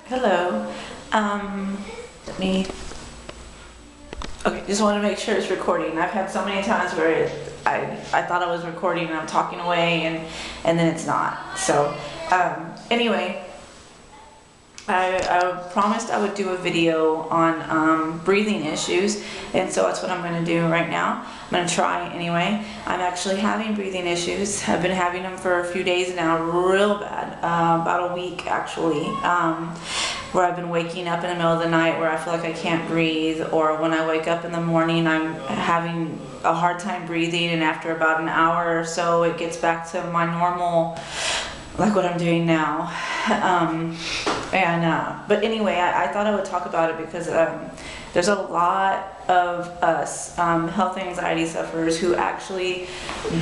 Hello. Let me. Okay, just want to make sure it's recording. I've had so many times where I thought I was recording and I'm talking away and then it's not. So anyway, I promised I would do a video on breathing issues, and so that's what I'm going to do right now. I'm going to try anyway. I'm actually having breathing issues. I've been having them for a few days now, real bad, about a week actually, where I've been waking up in the middle of the night where I feel like I can't breathe, or when I wake up in the morning I'm having a hard time breathing, and after about an hour or so it gets back to my normal, like what I'm doing now. But anyway, I thought I would talk about it because there's a lot of us health anxiety sufferers who actually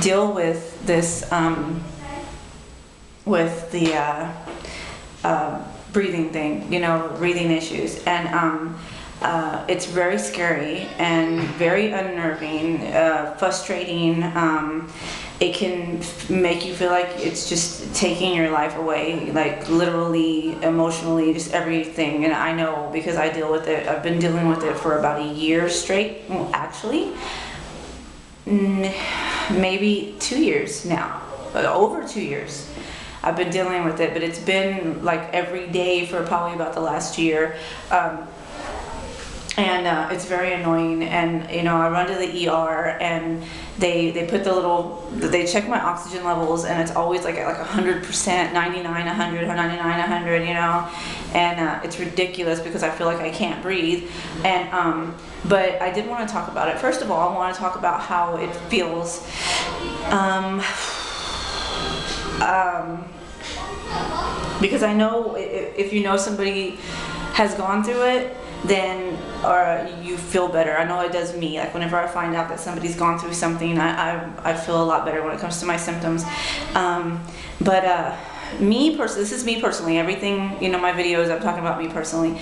deal with this, with the breathing thing, breathing issues. And it's very scary and very unnerving, frustrating. It can make you feel like it's just taking your life away, like literally, emotionally, just everything. And I know because I deal with it. I've been dealing with it for about a year straight. Well, actually, maybe 2 years now, over 2 years. I've been dealing with it, but it's been like every day for probably about the last year. And it's very annoying, and I run to the ER and they put they check my oxygen levels, and it's always like at like 100%, 99, 100, 99, 100, and it's ridiculous because I feel like I can't breathe. And but I did want to talk about it. First of all, I want to talk about how it feels. Because I know if somebody has gone through it, then you feel better. I know it does me. Like whenever I find out that somebody's gone through something, I feel a lot better when it comes to my symptoms. But me personally, this is me personally. Everything, my videos, I'm talking about me personally.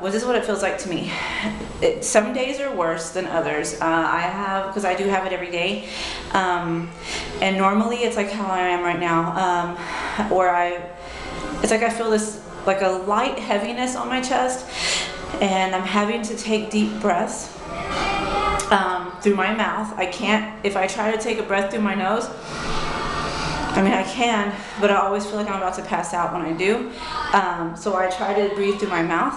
This is what it feels like to me. Some days are worse than others. Because I do have it every day. And normally it's like how I am right now, it's like I feel this, like a light heaviness on my chest, and I'm having to take deep breaths through my mouth. I can't, if I try to take a breath through my nose, I can, but I always feel like I'm about to pass out when I do. So I try to breathe through my mouth,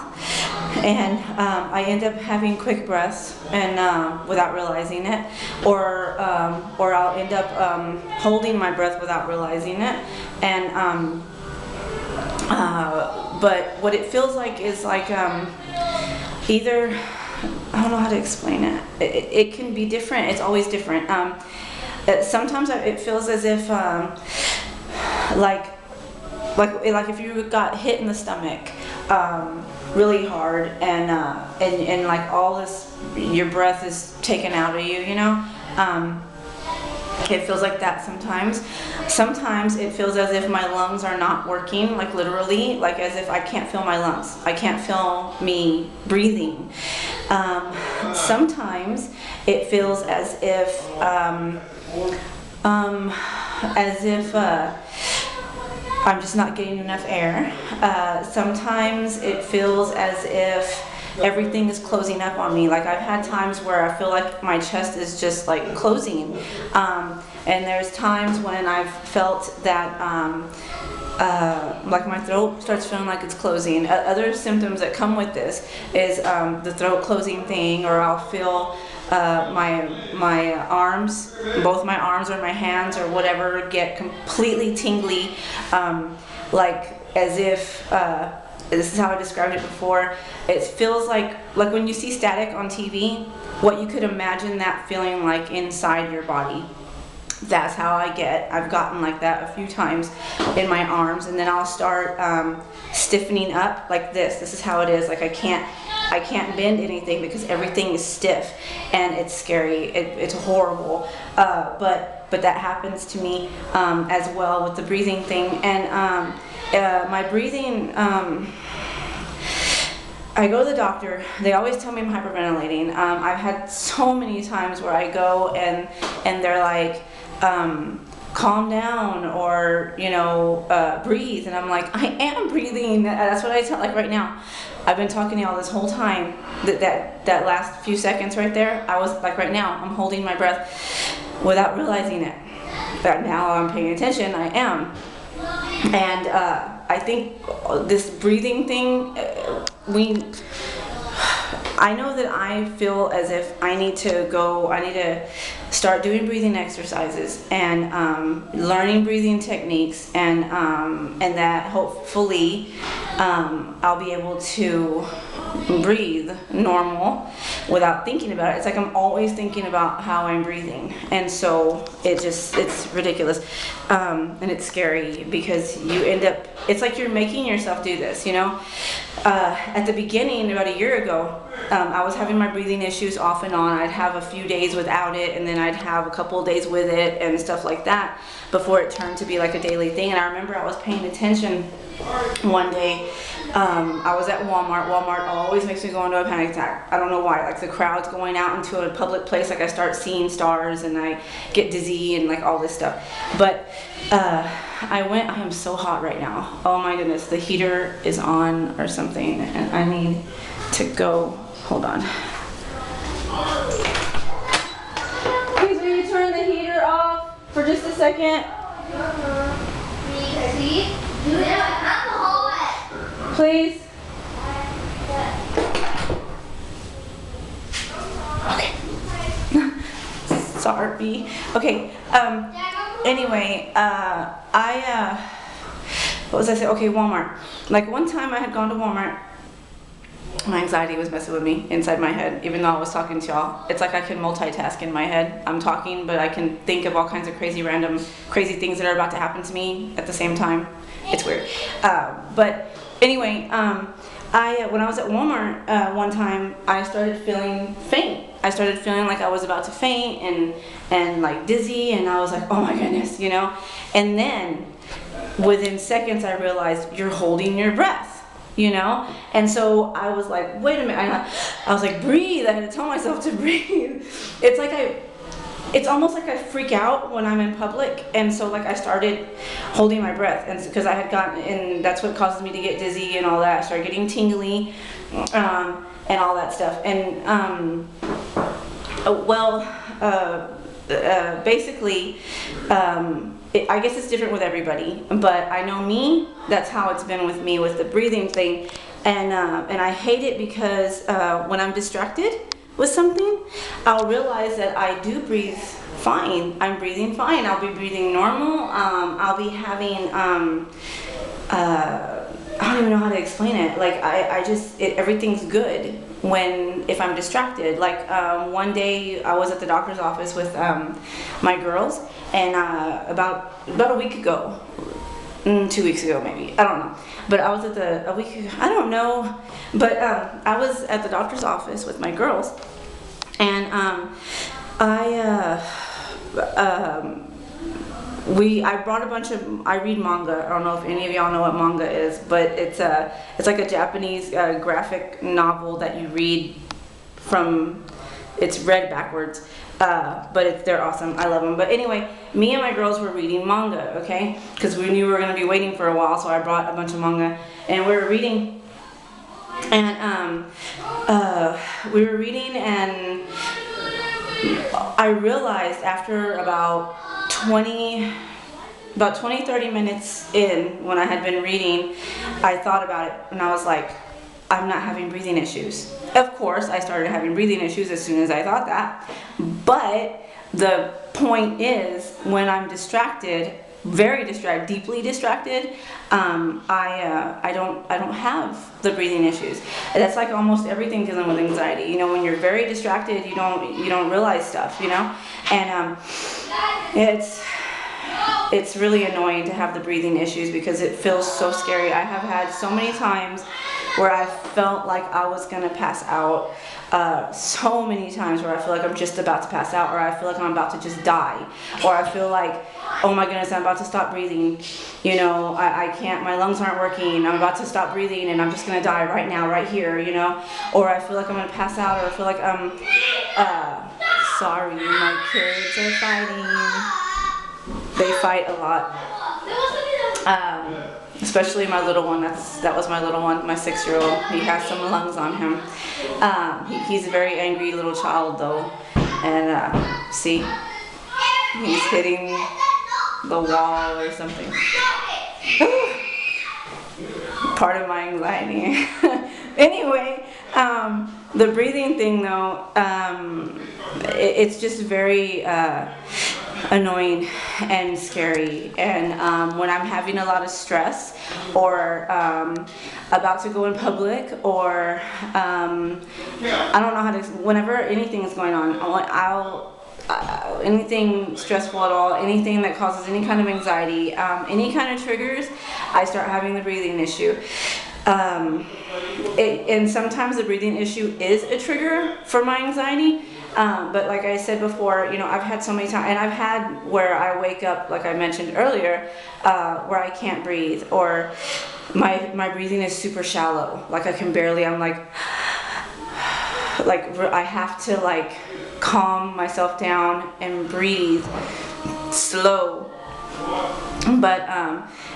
and I end up having quick breaths and without realizing it, or I'll end up holding my breath without realizing it. And but what it feels like is like either, I don't know how to explain it. It can be different. It's always different. Sometimes it feels as if like if you got hit in the stomach really hard, and like all this, your breath is taken out of you. It feels like that sometimes. Sometimes it feels as if my lungs are not working, like literally, like as if I can't feel my lungs. I can't feel me breathing. Sometimes it feels as if I'm just not getting enough air. Sometimes it feels as if everything is closing up on me. Like I've had times where I feel like my chest is just like closing. And there's times when I've felt that like my throat starts feeling like it's closing. Other symptoms that come with this is the throat closing thing, or I'll feel my arms, both my arms or my hands or whatever, get completely tingly, like as if, this is how I described it before. It feels like when you see static on TV, what you could imagine that feeling like inside your body. That's how I've gotten like that a few times in my arms, and then I'll start stiffening up like this. This is how it is. Like I can't bend anything because everything is stiff, and it's scary. It's horrible. But that happens to me as well with the breathing thing. And my breathing, I go to the doctor. They always tell me I'm hyperventilating. I've had so many times where I go and they're like, calm down, or breathe. And I'm like, I am breathing. That's what I tell, like right now. I've been talking to y'all this whole time. That last few seconds right there, I was like, right now, I'm holding my breath without realizing it. But now I'm paying attention, I am. And I think this breathing thing, I know that I feel as if I need to start doing breathing exercises and learning breathing techniques, and that hopefully I'll be able to breathe normal without thinking about it. It's like I'm always thinking about how I'm breathing, and so it's ridiculous, and it's scary because you end up, it's like you're making yourself do this, At the beginning, about a year ago, I was having my breathing issues off and on. I'd have a few days without it, and then I'd have a couple of days with it and stuff like that before it turned to be like a daily thing. And I remember I was paying attention one day. I was at Walmart. Walmart always makes me go into a panic attack. I don't know why. Like the crowd's going out into a public place, like I start seeing stars and I get dizzy and like all this stuff. But I am so hot right now. Oh my goodness, the heater is on or something, and I need to go. Hold on. Please, will you turn the heater off for just a second? Please. Okay. Sorry. Okay. Anyway, what was I saying? Okay, Walmart. Like one time I had gone to Walmart. My anxiety was messing with me inside my head, even though I was talking to y'all. It's like I can multitask in my head. I'm talking, but I can think of all kinds of crazy things that are about to happen to me at the same time. It's weird. But anyway, when I was at Walmart one time, I started feeling faint. I started feeling like I was about to faint and like dizzy, and I was like, oh my goodness, And then within seconds, I realized you're holding your breath. And so I was like, wait a minute, I was like, breathe. I had to tell myself to breathe. It's almost like I freak out when I'm in public, and so like I started holding my breath, and because I had gotten, and that's what causes me to get dizzy and all that. I started getting tingly, and all that stuff, and basically, I guess it's different with everybody, but I know me, that's how it's been with me with the breathing thing, and I hate it because when I'm distracted with something, I'll realize that I do breathe fine. I'm breathing fine. I'll be breathing normal. I'll be having, I don't even know how to explain it. Like everything's good if I'm distracted. Like one day I was at the doctor's office with my girls, and about a week ago, 2 weeks ago maybe, I don't know. But I was at a week ago, I don't know. But I was at the doctor's office with my girls, and I brought a bunch of, I read manga. I don't know if any of y'all know what manga is, but it's like a Japanese graphic novel that you read it's read backwards. But they're awesome. I love them. But anyway, me and my girls were reading manga, okay? Because we knew we were going to be waiting for a while, so I brought a bunch of manga, and we were reading. And and I realized after about 20, 30 minutes in, when I had been reading, I thought about it, and I was like, I'm not having breathing issues. Of course, I started having breathing issues as soon as I thought that. But the point is, when I'm distracted, very distracted, deeply distracted, I don't have the breathing issues. That's like almost everything dealing with anxiety. When you're very distracted, you don't realize stuff. And it's really annoying to have the breathing issues because it feels so scary. I have had so many times where I felt like I was gonna pass out, so many times where I feel like I'm just about to pass out, or I feel like I'm about to just die, or I feel like, oh my goodness, I'm about to stop breathing, I can't, my lungs aren't working, I'm about to stop breathing and I'm just gonna die right now, right here, or I feel like I'm gonna pass out, or I feel like sorry, my kids are fighting. they fight a lot. Especially my little one. That was my little one, my 6-year-old. He has some lungs on him. He's a very angry little child though, and see, he's hitting the wall or something. Part of my anxiety. Anyway, the breathing thing though, it's just very annoying and scary, and when I'm having a lot of stress or about to go in public, or I don't know how to, whenever anything is going on, anything stressful at all, anything that causes any kind of anxiety, any kind of triggers, I start having the breathing issue. And sometimes the breathing issue is a trigger for my anxiety. But like I said before, you know, I've had so many times, and I've had where I wake up, like I mentioned earlier, where I can't breathe, or my breathing is super shallow. Like I can barely, I'm like I have to like calm myself down and breathe slow. But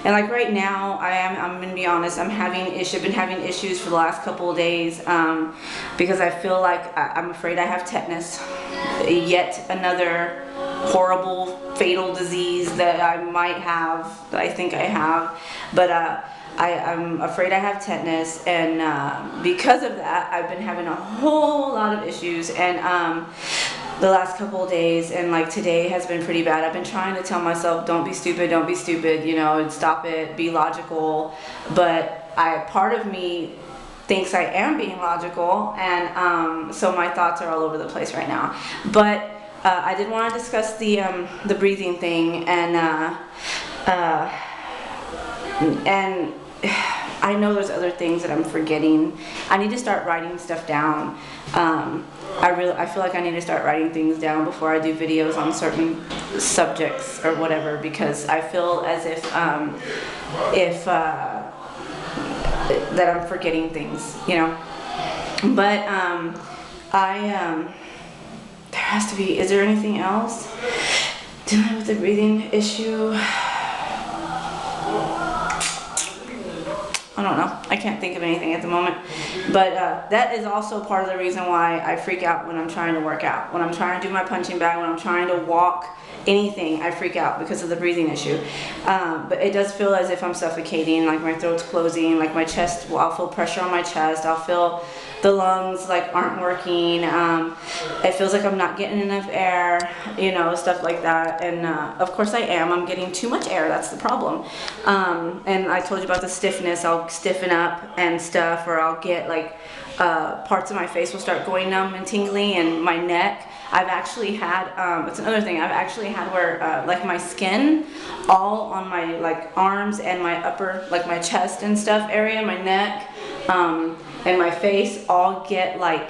and like right now, I'm gonna be honest, I've been having issues for the last couple of days, because I feel like I'm afraid I have tetanus, yet another horrible fatal disease that I might have, that I think I have, but I'm afraid I have tetanus, and because of that, I've been having a whole lot of issues, and the last couple of days, and like today has been pretty bad. I've been trying to tell myself, don't be stupid, you know, and stop it, be logical, but part of me thinks I am being logical, and so my thoughts are all over the place right now. But I did want to discuss the breathing thing, and I know there's other things that I'm forgetting. I need to start writing stuff down. I feel like I need to start writing things down before I do videos on certain subjects or whatever, because I feel as if that I'm forgetting things, you know. But there has to be. Is there anything else dealing with the breathing issue? I don't know. I can't think of anything at the moment. But that is also part of the reason why I freak out when I'm trying to work out. When I'm trying to do my punching bag, when I'm trying to walk, anything, I freak out because of the breathing issue. But it does feel as if I'm suffocating, like my throat's closing, like my chest, I'll feel pressure on my chest. I'll feel the lungs like aren't working. It feels like I'm not getting enough air, you know, stuff like that. And of course I'm getting too much air. That's the problem. And I told you about the stiffness. I'll stiffen up and stuff, or I'll get like parts of my face will start going numb and tingly, and my neck. I've actually had, it's another thing, I've actually had where like my skin all on my like arms and my upper, like my chest and stuff area, my neck, and my face all get like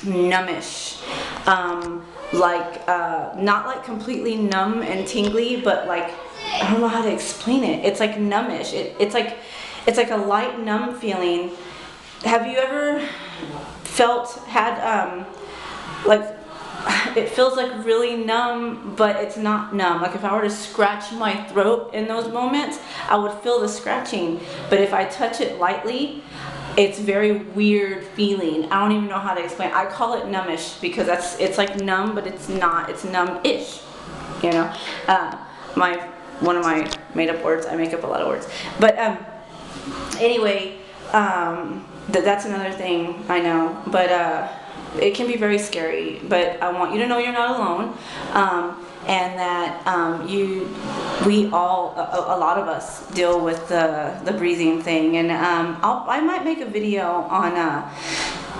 numbish, not like completely numb and tingly, but like, I don't know how to explain it. It's like numbish. It's like a light numb feeling. Have you ever had like, it feels like really numb, but it's not numb. Like if I were to scratch my throat in those moments, I would feel the scratching. But if I touch it lightly, it's very weird feeling. I don't even know how to explain. I call it numbish because it's like numb, but it's not. It's numb-ish. You know, one of my made-up words. I make up a lot of words. But anyway, that's another thing I know. But it can be very scary, but I want you to know you're not alone, and that we all, a lot of us deal with the breathing thing, and I might make a video on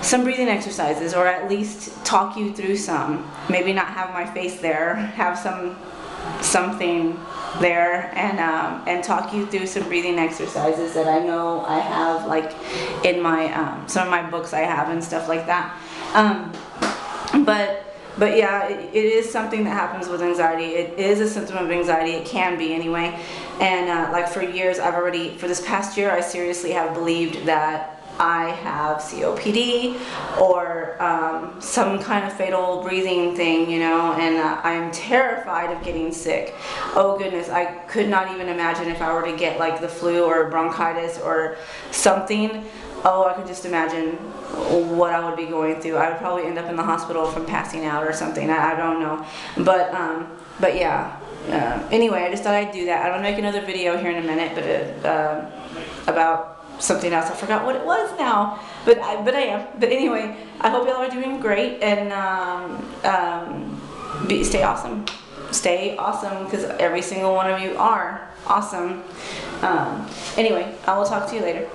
some breathing exercises, or at least talk you through some. Maybe not have my face there, have something there, and talk you through some breathing exercises that I know I have, like in my some of my books I have and stuff like that. But yeah, it is something that happens with anxiety. It is a symptom of anxiety. It can be anyway. And like for years, for this past year, I seriously have believed that I have COPD or some kind of fatal breathing thing, you know, and I'm terrified of getting sick. Oh goodness, I could not even imagine if I were to get like the flu or bronchitis or something. Oh, I could just imagine what I would be going through. I would probably end up in the hospital from passing out or something. I don't know, but yeah. Anyway, I just thought I'd do that. I'm gonna make another video here in a minute, but about something else. I forgot what it was now, but I am. But anyway, I hope y'all are doing great, and stay awesome. Stay awesome, because every single one of you are awesome. Anyway, I will talk to you later.